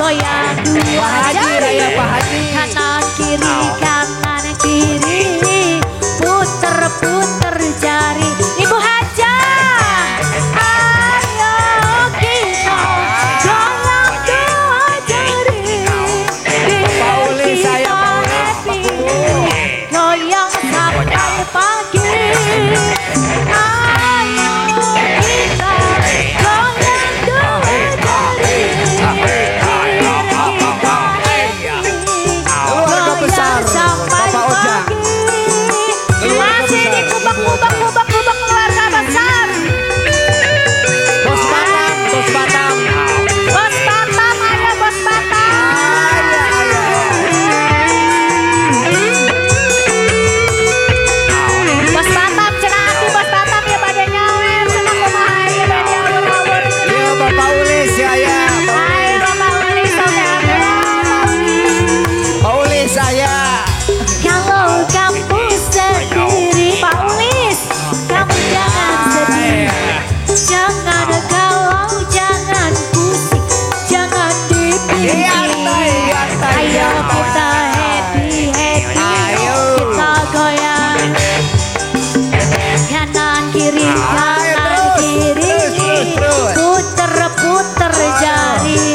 goyang dua jari kanan kiri puter-puter jari Ibu Hajah ayo kita goyang dua jari biar kita happy goyang sampai pagi ayo kita goyang dua jari besar sampai pagi masih di kubak keluarga besar Bos Batam bos Batam ada bos Batam bos Batam cenah hati bos Batam ya pada nyawer cenah kumaha ya pada awur-awur ya Bapak Ulis ya ayo Bapak Ulis Pak Ulis saya kalau kamu sendiri Pak Ulis kamu jangan sedih jangan galau jangan pusing jangan dipikir ayo kita happy kita goyang kanan kiri puter-puter jari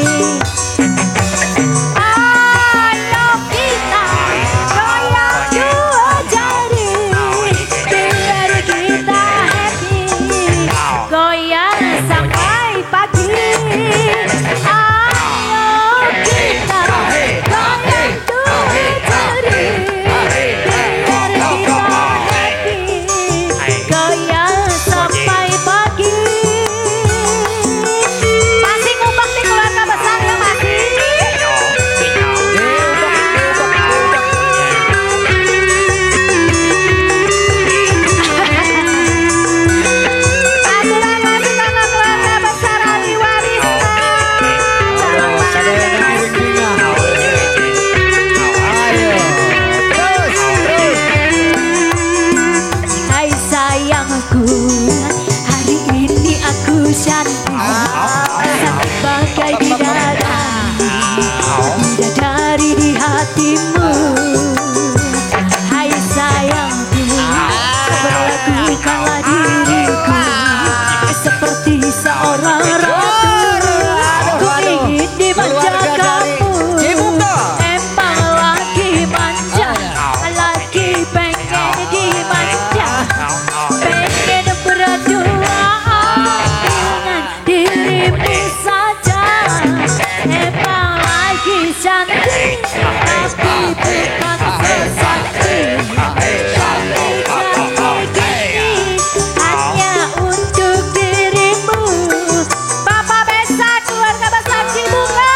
ayo kita goyang dua jari biar kita happy goyang sampai pagi ayo kita goyang dua jari biar kita happy goyang sampai pagi masih ngubah di keluarga besar ya masih aturan masih kakak keluarga besar ahli waris hai sayangku hari ini aku cantik bagai bidadari di hatimu hai sayangku perlakukanlah diriku seperti seorang ratu ku ingin dimanja kamu emang lagi manja lagi pengen dimanja pengen berduaan dengan dirimu saja emang lagi cantik tapi bukan sesakti cantik ini hanya untuk dirimu Bapak besar keluarga besar Cibunga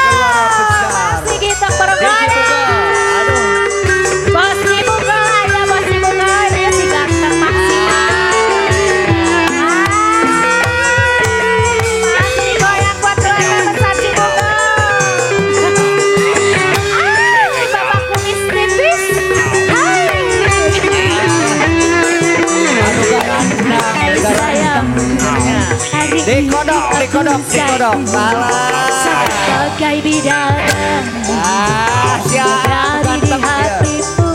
masih kita bergoyang bos Cibunga ya bos Cibunga dia si ganteng maksimal masih goyang buat keluarga besar Cibunga Bapak kumis tipis sayang dikodok sebagai bidadari dari di hatimu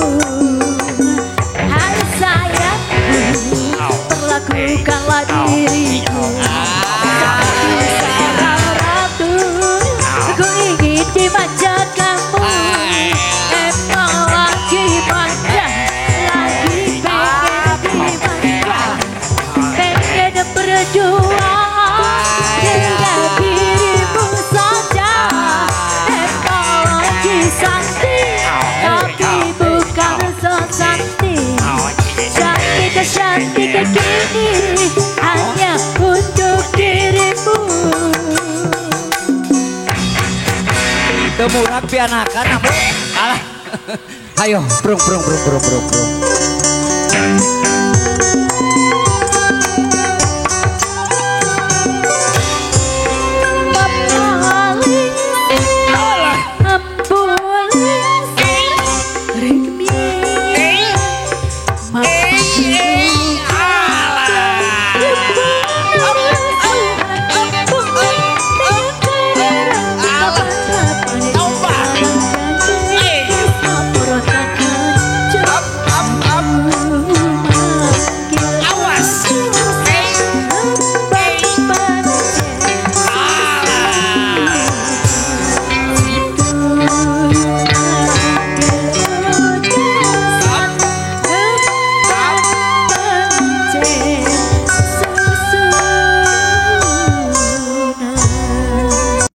hai sayangku perlakukanlah diriku seperti seorang ratu ku ingin dimanja kamu emang lagi manja lagi pengen dimanja pengen berjuang dengan dirimu saja emang lagi sakti tapi bukan sesakti cantik kini hanya untuk dirimu temurak pianakan alah ayo brung